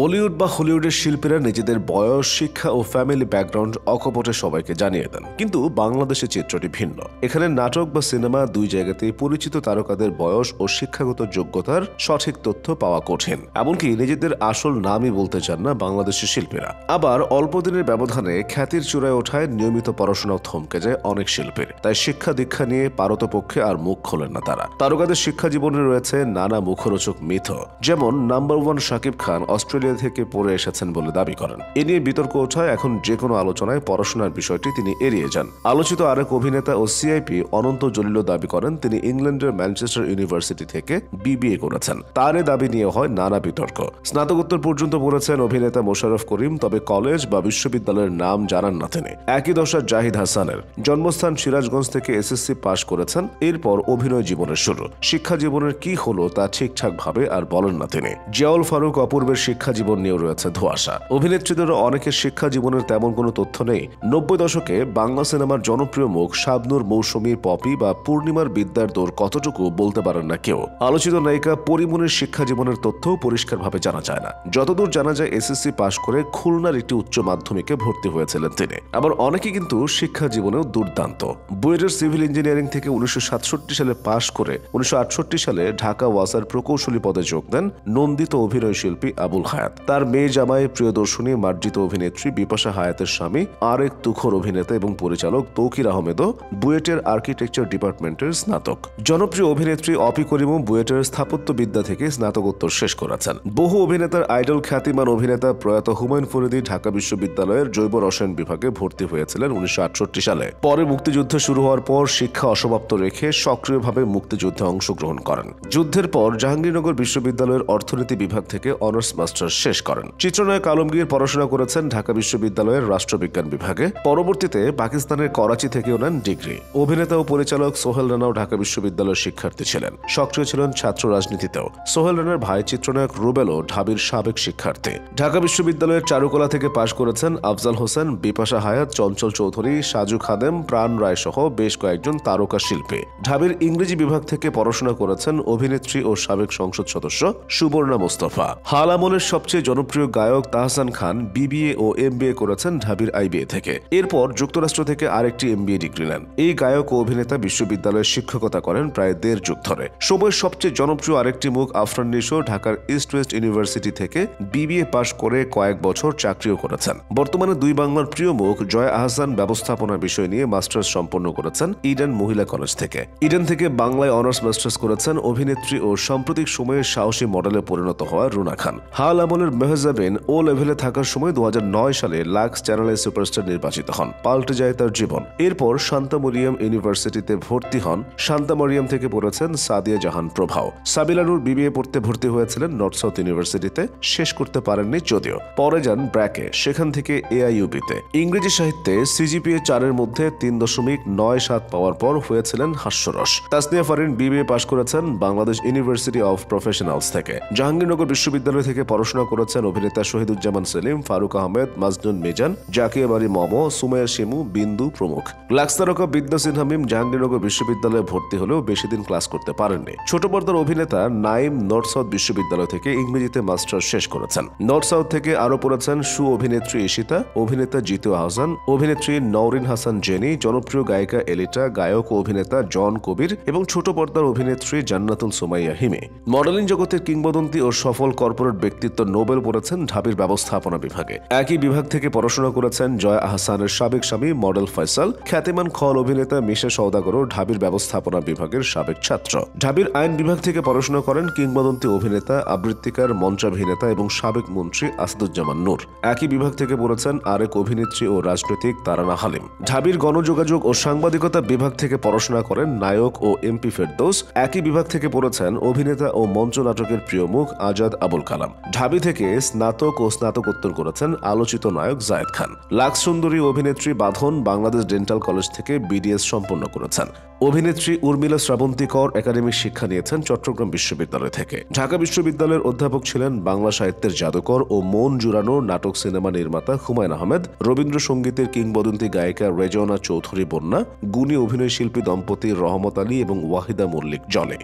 বলিউড বা হলিউডের শিল্পীরা নিজেদের বয়স, শিক্ষা ও ফ্যামিলি ব্যাকগ্রাউন্ড অকপটে সবাইকে জানিয়ে দেন, কিন্তু বাংলাদেশের চিত্রটি ভিন্ন। এখানে নাটক বা সিনেমা দুই জায়গাতেই পরিচিত তারকাদের বয়স ও শিক্ষাগত যোগ্যতার সঠিক তথ্য পাওয়া কঠিন। এমনকি নিজেদের আসল নামই বলতে চান না বাংলাদেশের শিল্পীরা। আবার অল্প দিনের ব্যবধানে খ্যাতির চূড়ায় ওঠায় নিয়মিত পড়াশোনাও থমকে যায় অনেক শিল্পীর। তাই শিক্ষা দীক্ষা নিয়ে পারতপক্ষে আর মুখ খোলেন না তারা। তারকাদের শিক্ষা জীবনে রয়েছে নানা মুখরোচক মিথ, যেমন নাম্বার 1 শাকিব খান অস্ট্রেলিয়া থেকে পড়ে এসেছেন বলে দাবি করেন। এ নিয়ে বিতর্ক ওঠায় এখন যে কোনো আলোচনায় পড়াশোনার বিষয়টি তিনি এড়িয়ে যান। আলোচিত আরেক অভিনেতা ও সিআইপি অনন্ত জলিলও দাবি করেন তিনি ইংল্যান্ডের ম্যানচেস্টার ইউনিভার্সিটি থেকে বিবিএ করেছেন। তার এ দাবি নিয়ে হয় নানা বিতর্ক। স্নাতকোত্তর পর্যন্ত পড়েছেন অভিনেতা মোশাররফ করিম, তবে কলেজ বা বিশ্ববিদ্যালয়ের নাম জানান না তিনি। একই দশা জাহিদ হাসানের। জন্মস্থান সিরাজগঞ্জ থেকে এসএসসি পাশ করেছেন। এরপর অভিনয় জীবনের শুরু। শিক্ষা জীবনের কি হলো তা ঠিকঠাক ভাবে আর বলেন না তিনি। জিয়াউল ফারুক অপূর্বের শিক্ষা জীবন নিয়েও রয়েছে ধোঁয়াশা। অভিনেত্রীদেরও অনেকের শিক্ষা জীবনের তেমন কোনো তথ্য নেই। 90 দশকে বাংলা সিনেমার জনপ্রিয় মুখ শাবনূর, মৌসুমী, পপি বা পূর্ণিমার বিদ্যার দৌড় কতটুকু বলতে পারেন না কেউ। আলোচিত নায়িকা পরিমণির শিক্ষা জীবনের তথ্যও পরিষ্কারভাবে জানা যায় না। যতদূর জানা যায় এসএসসি পাশ করে খুলনার একটি উচ্চ মাধ্যমিকে ভর্তি হয়েছিলেন তিনি। আবার অনেকে কিন্তু শিক্ষা জীবনেও দুর্দান্ত। বুয়েটের সিভিল ইঞ্জিনিয়ারিং থেকে 1967 সালে পাশ করে 1968 সালে ঢাকা ওয়াসার প্রকৌশলী পদে যোগ দেন নন্দিত অভিনয় শিল্পী আবুল হায়াত। তার মেয়ে জামাই প্রিয়দর্শনী মার্জিত অভিনেত্রী বিপাশা হায়াতের স্বামী আরেক তুখর অভিনেতা এবং পরিচালক তৌকির আহমেদও বুয়েটের আর্কিটেকচার ডিপার্টমেন্টের স্নাতক। জনপ্রিয় অভিনেত্রী অপি করিমও বুয়েটের স্থাপত্যবিদ্যা থেকে স্নাতকোত্তর শেষ করেছেন। বহু অভিনেতার আইডল খ্যাতিমান অভিনেতা প্রয়াত হুমায়ুন ফরিদী ঢাকা বিশ্ববিদ্যালয়ের জৈব রসায়ন বিভাগে ভর্তি হয়েছিলেন 1968 সালে। পরে মুক্তিযুদ্ধ শুরু হওয়ার পর শিক্ষা অসমাপ্ত রেখে সক্রিয়ভাবে মুক্তিযুদ্ধে অংশগ্রহণ করেন। যুদ্ধের পর জাহাঙ্গীরনগর বিশ্ববিদ্যালয়ের অর্থনীতি বিভাগ থেকে অনার্স মাস্টার্স শেষ করেন। চিত্রনায়ক আলমগীর পড়াশোনা করেছেন ঢাকা বিশ্ববিদ্যালয়ের রাষ্ট্রবিজ্ঞান বিভাগে। পরবর্তীতে পাকিস্তানের করাচি থেকেও নেন ডিগ্রি। অভিনেতা ও পরিচালক সোহেল রানাও ঢাকা বিশ্ববিদ্যালয়ের শিক্ষার্থী ছিলেন। সক্রিয় ছিলেন ছাত্র রাজনীতিতেও। সোহেল রানার ভাই চিত্রনায়ক রুবেলও ঢাবির সাবেক শিক্ষার্থী। ঢাকা বিশ্ববিদ্যালয়ের চারুকলা থেকে পাশ করেছেন আফজাল হোসেন, বিপাশা হায়াত, চঞ্চল চৌধুরী, সাজু খাদেম, প্রাণ রায় সহ বেশ কয়েকজন তারকা শিল্পী। ঢাবির ইংরেজি বিভাগ থেকে পড়াশোনা করেছেন অভিনেত্রী ও সাবেক সংসদ সদস্য সুবর্ণা মোস্তফা। হাল আমলের সবচেয়ে জনপ্রিয় গায়ক তাহসান খান বিবিএ ও এমবিএ করেছেন ঢাবির আইবিএ থেকে। এরপর যুক্তরাষ্ট্র থেকে আরেকটি এমবিএ ডিগ্রি নেন। এই গায়ক ও অভিনেতা বিশ্ববিদ্যালয়ে শিক্ষকতা করেন প্রায় 1.5 যুগ ধরে। সময়ের সবচেয়ে জনপ্রিয় আরেকটি মুখ আফরান নিশো ঢাকার ইস্ট ওয়েস্ট ইউনিভার্সিটি থেকে বিবিএ পাশ করে কয়েক বছর চাকরিও করেছেন। বর্তমানে দুই বাংলার প্রিয় মুখ জয়া আহসান ব্যবস্থাপনা বিষয় নিয়ে মাস্টার্স সম্পন্ন করেছেন ইডেন মহিলা কলেজ থেকে। ইডেন থেকে বাংলায় অনার্স মাস্টার্স করেছেন অভিনেত্রী ও সাম্প্রতিক সময়ে সাহসী মডেলে পরিণত হওয়া রুনা খান। হাল আমলের মেহজাবিন ও লেভেলে থাকার সময় 2009 সালে লাক্স চ্যানেলে সুপারস্টার নির্বাচিত হন। পাল্টে যায় তার জীবন। এরপর শান্তা মরিয়াম ইউনিভার্সিটিতে ভর্তি হন। শান্তা মরিয়াম থেকে পড়েছেন সাদিয়া জাহান প্রভাও। সাবিলানুর বিবিএ পড়তে ভর্তি হয়েছিলেন নর্থ সাউথ ইউনিভার্সিটিতে, শেষ করতে পারেননি যদিও। পরে যান ব্র্যাকে, সেখান থেকে এআইইউবিতে। ইংরেজি সাহিত্যে সিজিপিএ 4-এর মধ্যে 3.97 পাওয়ার পর হয়েছিলেন হাস্যরস। তাসনিয়া ফারিন বিবিএ পাশ করেছেন বাংলাদেশ ইউনিভার্সিটি অফ প্রফেশনালস থেকে। জাহাঙ্গীরনগর বিশ্ববিদ্যালয় থেকে পড়াশোনা করেছেন অভিনেতা শহীদুজ্জামান সেলিম, ফারুক আহমেদ, মাজনুন মিজান, জাকিয়া বাড়ি মম, সুমাইয়া শিমু, বিন্দু প্রমুখ। লাক্স তারকা বিদ্যা সিনহা মিম জাহাঙ্গীরনগর বিশ্ববিদ্যালয়ে ভর্তি হলেও বেশি দিন ক্লাস করতে পারেননি। ছোট পর্দার অভিনেতা নাইম নর্থ সাউথ বিশ্ববিদ্যালয় থেকে ইংরেজিতে মাস্টার্স শেষ করেছেন। নর্থ সাউথ থেকে আরো পড়েছেন সু অভিনেত্রী ঈশিতা, অভিনেতা জিতু আহসান, অভিনেত্রী নওরিন হাসান জেনি, জনপ্রিয় গায়িকা এলিটা, গায়ক ও অভিনেতা জন কবির এবং ছোট পর্দার অভিনেত্রী জান্নাতুল সুমাইয়া হিমে। মডেলিং জগতের কিংবদন্তি ও সফল কর্পোরেট ব্যক্তিত্ব নোবেল পড়েছেন ঢাবির ব্যবস্থাপনা বিভাগে। একই বিভাগ থেকে পড়াশোনা করেছেন জয়া আহসানের সাবেক স্বামী মডেল ফয়সাল। খ্যাতিমান খল অভিনেতা মিশা সওদাগরও ঢাবির ব্যবস্থাপনা বিভাগের সাবেক ছাত্র। ঢাবির আইন বিভাগ থেকে পড়াশোনা করেন কিংবদন্তি অভিনেতা, আবৃত্তিকার, মঞ্চাভিনেতা এবং সাবেক মন্ত্রী আসাদুজ্জামান নূর। একই বিভাগ থেকে পড়েছেন আরেক অভিনেত্রী ও রাজনৈতিক তারানা হালিম। ঢাবির গণযোগাযোগ ও সাংবাদিকতা বিভাগ থেকে পড়াশোনা করেন নায়ক ও এমপি ফেরদৌস। একই বিভাগ থেকে পড়েছেন অভিনেতা ও মঞ্চ নাটকের প্রিয় মুখ আজাদ আবুল কালাম। ঢাবি থেকে স্নাতক ও স্নাতকোত্তর করেছেন আলোচিত নায়ক জায়েদ খান। লাক্স সুন্দরী অভিনেত্রী বাঁধন বাংলাদেশ ডেন্টাল কলেজ থেকে বিডিএস সম্পন্ন করেছেন। অভিনেত্রী উর্মিলা শ্রাবন্তী কর একাডেমিক শিক্ষা নিয়েছেন চট্টগ্রাম বিশ্ববিদ্যালয় থেকে। ঢাকা বিশ্ববিদ্যালয়ের অধ্যাপক ছিলেন বাংলা সাহিত্যের জাদুকর ও মন জুড়ানো নাটক সিনেমা নির্মাতা হুমায়ুন আহমেদ, রবীন্দ্রসঙ্গীতের কিংবদন্তি গায়িকা রেজওয়ানা চৌধুরী বন্যা, গুণী অভিনয় শিল্পী দম্পতি রহমত আলী এবং ওয়াহিদা মল্লিক জলে।